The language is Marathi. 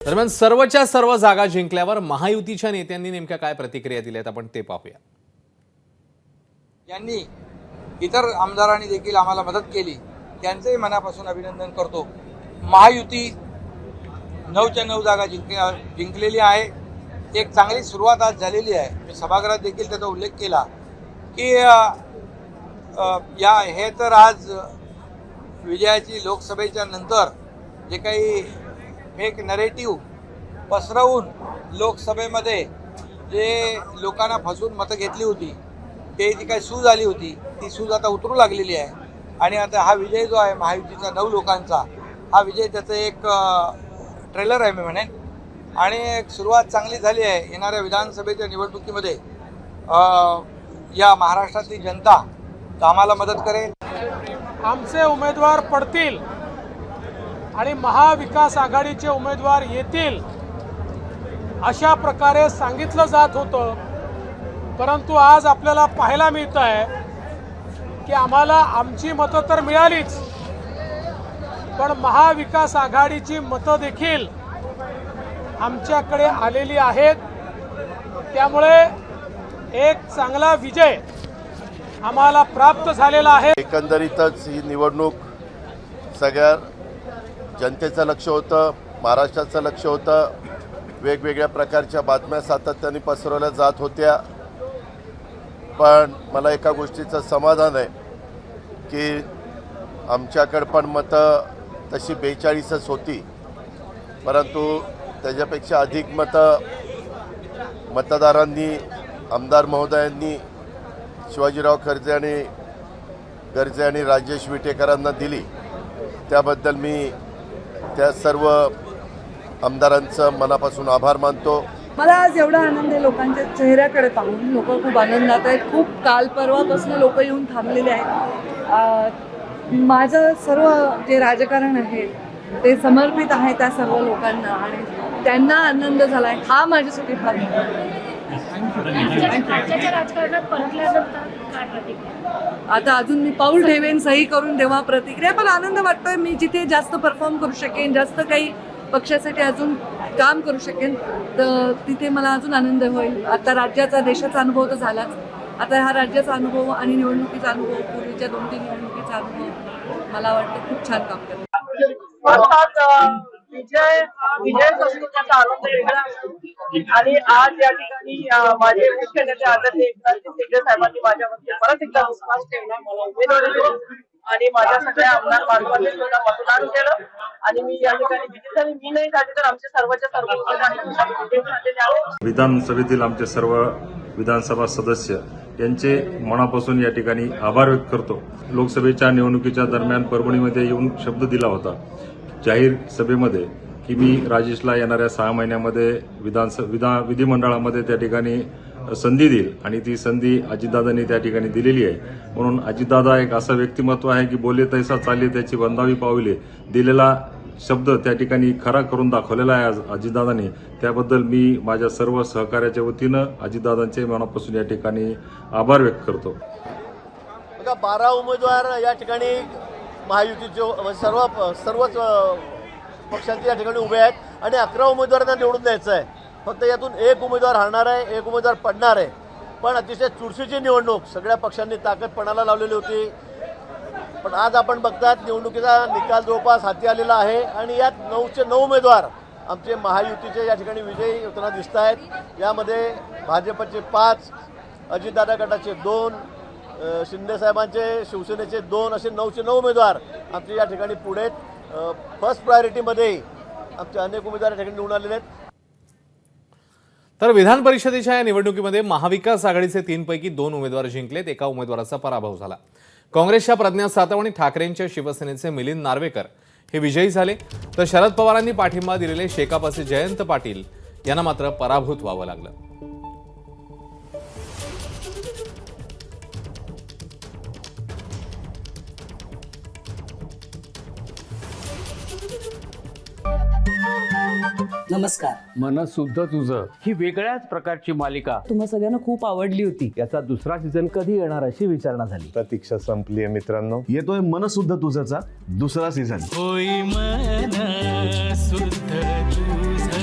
दरम्यान सर्वच्या सर्व जागा जिंकल्यावर महायुतीच्या नेत्यांनी नेमक्या काय प्रतिक्रिया दिल्यात आपण ते पाहूया। यांनी इतर आमदारांनी देखील आम्हाला मदत केली, त्यांचेही मनापासून अभिनंदन करतो। महायुती 9च्या 9 जागा जिंकलेली आहे। एक चांगली सुरुवात आज झालेली आहे। मी सभागृहात देखील त्याचा उल्लेख केला की हे तर आज विजयाची लोकसभेच्या नंतर जे काही फेक नरेटिव्ह पसरवून लोकसभेमध्ये जे लोकांना फसवून मतं घेतली होती, ते जी काही सूज आली होती ती सूज आता उतरू लागलेली आहे। आणि आता हा विजय जो आहे महायुतीचा 9 लोकांचा, हा विजय त्याचं एक ट्रेलर आहे मी म्हणेन। आणि एक सुरुवात चांगली झाली आहे। येणाऱ्या विधानसभेच्या निवडणुकीमध्ये या महाराष्ट्रातली जनता आम्हाला मदत करेल। आमचे उमेदवार पडतील आणि महाविकास आघाडीचे उमेदवार येतील अशा प्रकारे सांगितलं जात होतं, परंतु आज आपल्याला पाहायला मिळत आहे की आम्हाला आमची मतं तर मिळालीच, पण महाविकास आघाडीची मतं देखील आमच्याकडे आलेली आहेत। त्यामुळे एक चांगला विजय आम्हाला प्राप्त झालेला आहे। एकंदरीतच ही निवडणूक सगळ्या जनतेचं लक्ष होतं, महाराष्ट्राचं लक्ष होतं। वेगवेगळ्या प्रकारच्या बातम्या सातत्याने पसरवल्या जात होत्या, पण मला एका गोष्टीचं समाधान आहे की आमच्याकडे पण मतं तशी 42च होती, परंतु त्याच्यापेक्षा अधिक मतं मतदारांनी, आमदार महोदयांनी शिवाजीराव गर्जे आणि राजेश विटेकरांना दिली। त्याबद्दल मी त्या सर्व आमदारांचं मनापासून आभार मानतो। मला आज एवढा आनंद आहे लोकांच्या चेहऱ्याकडे पाहून। लोक खूप आनंदात आहेत, खूप काल परवापासून लोक येऊन थांबलेले आहेत। माझं सर्व जे राजकारण आहे ते समर्पित आहे त्या सर्व लोकांना आणि त्यांना आनंद झाला आहे, हा माझ्यासाठी फार मोठा आहे। राज्याच्या राजकारणात परतल्यानंतर काय प्रतिक्रिया? आता अजून मी पाऊल ठेवेन, सही करून तेव्हा प्रतिक्रिया, पण आनंद वाटतोय। मी जिथे जास्त परफॉर्म करू शकेन, जास्त काही पक्षासाठी अजून काम करू शकेन, तर तिथे मला अजून आनंद होईल। आता राज्याचा, देशाचा अनुभव तर झालाच, आता हा राज्याचा अनुभव आणि निवडणुकीचा अनुभव, पूर्वीच्या 2-3 निवडणुकीचा अनुभव, मला वाटतं खूप छान काम करेल। अर्थात विजय संस्कृतीचा आनंद वेगळा आणि आज या ठिकाणी माझे मुख्य नेते आदरणीय एकनाथजी शिंदे साहेबांनी माझ्यावरती परत एकदा विश्वास ठेवला, मला उमेदवारी दिली आणि माझ्या सगळ्या आमदार बांधवांनी सुद्धा मतदान केलं आणि मी या ठिकाणी विजयी झाली। मी नाही झाले तर आमचे सर्वच्या सर्व उमेदवार झालेले आहेत। विधानसभेतील आमचे सर्व विधानसभा सदस्य यांचे मनापासून या ठिकाणी आभार व्यक्त करतो। लोकसभेच्या निवडणुकीच्या दरम्यान परभणीमध्ये येऊन शब्द दिला होता जाहीर सभेमध्ये की मी राजेशला येणाऱ्या 6 महिन्यामध्ये विधिमंडळामध्ये त्या ठिकाणी संधी देईल आणि ती संधी अजितदादांनी त्या ठिकाणी दिलेली आहे। म्हणून अजितदादा एक असं व्यक्तिमत्व आहे की बोले तैसा चाले त्याची बंदावी पावले, दिलेला शब्द त्या ठिकाणी खरा करून दाखवलेला आहे आज अजितदादांनी। त्याबद्दल मी माझ्या सर्व सहकार्याच्या वतीनं अजितदादांचे मनापासून या ठिकाणी आभार व्यक्त करतो। बघा, 12 उमेदवार या ठिकाणी महायुतीचे सर्वच पक्षांचे या ठिकाणी उभे आहेत आणि 11 उमेदवारांना निवडून द्यायचं आहे। फक्त यातून एक उमेदवार हारणार आहे, एक उमेदवार पडणार आहे, पण अतिशय चुरशीची निवडणूक, सगळ्या पक्षांनी ताकद पणाला लावलेली होती। पण आज आपण बघतात निवडणुकीचा निकाल जवळपास हाती आलेला आहे आणि यात 9चे 9 उमेदवार आमचे महायुतीचे या ठिकाणी विजयी होताना दिसत आहेत। यामध्ये भाजपचे 5, अजितदादा गटाचे 2, शिंदेसाहेबांचे शिवसेनेचे 2, असे 9चे 9 उमेदवार आमचे या ठिकाणी पुढे फर्स्ट प्रायोरिटीमध्ये आमचे अनेक उमेदवार या ठिकाणी निवडून आलेले आहेत। तर विधान परिषदेच्या या निवडणुकीमध्ये महाविकास आघाडीचे 3 पैकी 2 उमेदवार जिंकलेत, एका उमेदवाराचा पराभव झाला। काँग्रेसच्या प्रज्ञा सातव आणि ठाकरेंच्या शिवसेनेचे मिलिंद नार्वेकर हे विजयी झाले, तर शरद पवारांनी पाठिंबा दिलेले शेकापचे जयंत पाटील यांना मात्र पराभूत व्हावं लागलं। नमस्कार. मन शुद्ध तुझं ही वेगळ्याच प्रकारची मालिका तुम्हा सगळ्यांना खूप आवडली होती. याचा दुसरा सीझन कधी येणार अशी विचारणा झाली. प्रतीक्षा संपली आहे मित्रांनो. येतोय मन शुद्ध तुझचा दुसरा सीझन. होई मन शुद्ध तुझ.